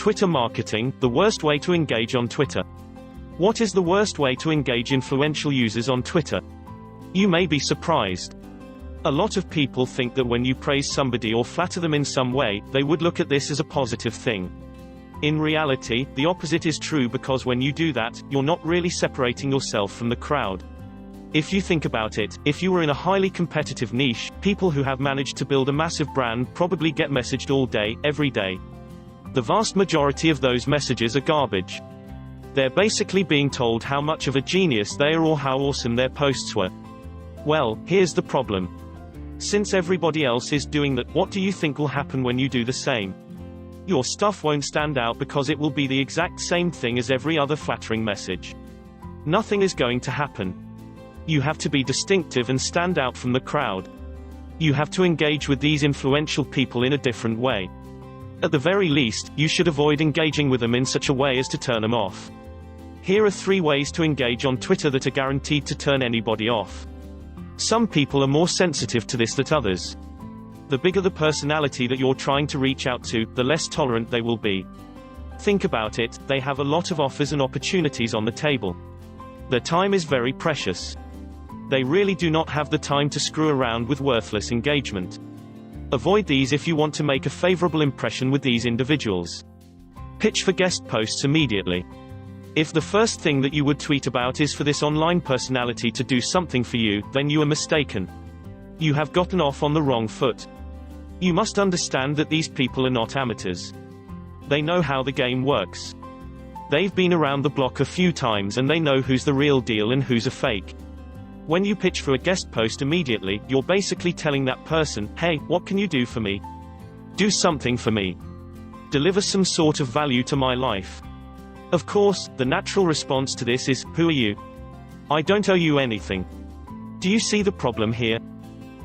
Twitter marketing, the worst way to engage on Twitter. What is the worst way to engage influential users on Twitter? You may be surprised. A lot of people think that when you praise somebody or flatter them in some way, they would look at this as a positive thing. In reality, the opposite is true, because when you do that, you're not really separating yourself from the crowd. If you think about it, if you were in a highly competitive niche, people who have managed to build a massive brand probably get messaged all day, every day. The vast majority of those messages are garbage. They're basically being told how much of a genius they are or how awesome their posts were. Well, here's the problem. Since everybody else is doing that, what do you think will happen when you do the same? Your stuff won't stand out because it will be the exact same thing as every other flattering message. Nothing is going to happen. You have to be distinctive and stand out from the crowd. You have to engage with these influential people in a different way. At the very least, you should avoid engaging with them in such a way as to turn them off. Here are 3 ways to engage on Twitter that are guaranteed to turn anybody off. Some people are more sensitive to this than others. The bigger the personality that you're trying to reach out to, the less tolerant they will be. Think about it, they have a lot of offers and opportunities on the table. Their time is very precious. They really do not have the time to screw around with worthless engagement. Avoid these if you want to make a favorable impression with these individuals. Pitch for guest posts immediately. If the first thing that you would tweet about is for this online personality to do something for you, then you are mistaken. You have gotten off on the wrong foot. You must understand that these people are not amateurs. They know how the game works. They've been around the block a few times and they know who's the real deal and who's a fake. When you pitch for a guest post immediately, you're basically telling that person, hey, what can you do for me? Do something for me. Deliver some sort of value to my life. Of course, the natural response to this is, who are you? I don't owe you anything. Do you see the problem here?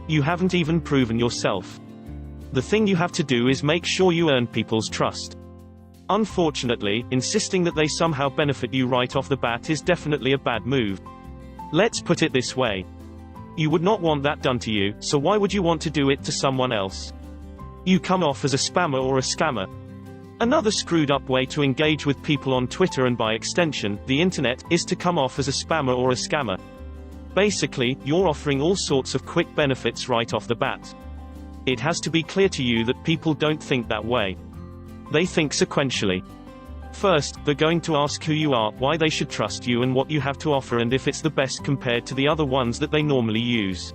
You haven't even proven yourself. The thing you have to do is make sure you earn people's trust. Unfortunately, insisting that they somehow benefit you right off the bat is definitely a bad move. Let's put it this way. You would not want that done to you, so why would you want to do it to someone else? You come off as a spammer or a scammer. Another screwed up way to engage with people on Twitter, and by extension, the internet, is to come off as a spammer or a scammer. Basically, you're offering all sorts of quick benefits right off the bat. It has to be clear to you that people don't think that way. They think sequentially. First, they're going to ask who you are, why they should trust you, and what you have to offer, and if it's the best compared to the other ones that they normally use.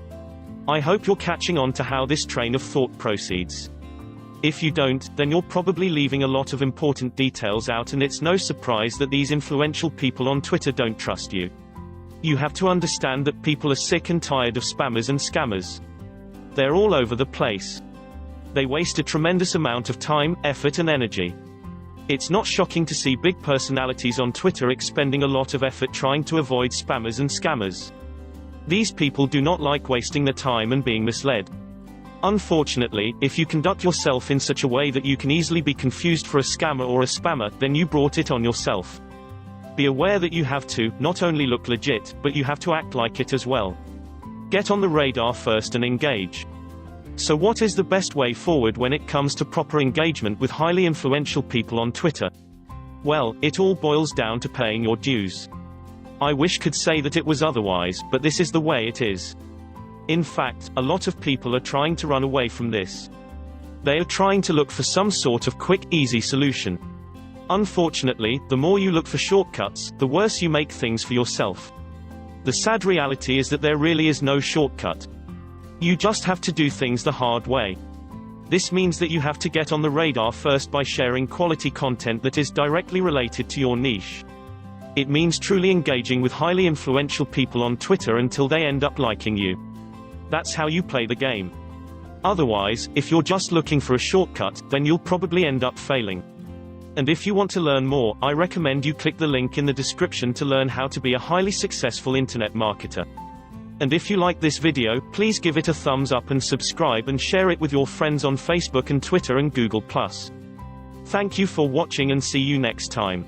I hope you're catching on to how this train of thought proceeds. If you don't, then you're probably leaving a lot of important details out, and it's no surprise that these influential people on Twitter don't trust you. You have to understand that people are sick and tired of spammers and scammers. They're all over the place. They waste a tremendous amount of time, effort and energy. It's not shocking to see big personalities on Twitter expending a lot of effort trying to avoid spammers and scammers. These people do not like wasting their time and being misled. Unfortunately, if you conduct yourself in such a way that you can easily be confused for a scammer or a spammer, then you brought it on yourself. Be aware that you have to, not only look legit, but you have to act like it as well. Get on the radar first and engage. So what is the best way forward when it comes to proper engagement with highly influential people on Twitter? Well, it all boils down to paying your dues. I wish could say that it was otherwise, but this is the way it is. In fact, a lot of people are trying to run away from this. They are trying to look for some sort of quick, easy solution. Unfortunately, the more you look for shortcuts, the worse you make things for yourself. The sad reality is that there really is no shortcut. You just have to do things the hard way. This means that you have to get on the radar first by sharing quality content that is directly related to your niche. It means truly engaging with highly influential people on Twitter until they end up liking you. That's how you play the game. Otherwise, if you're just looking for a shortcut, then you'll probably end up failing. And if you want to learn more, I recommend you click the link in the description to learn how to be a highly successful internet marketer. And if you like this video, please give it a thumbs up and subscribe and share it with your friends on Facebook and Twitter and Google+. Thank you for watching and see you next time.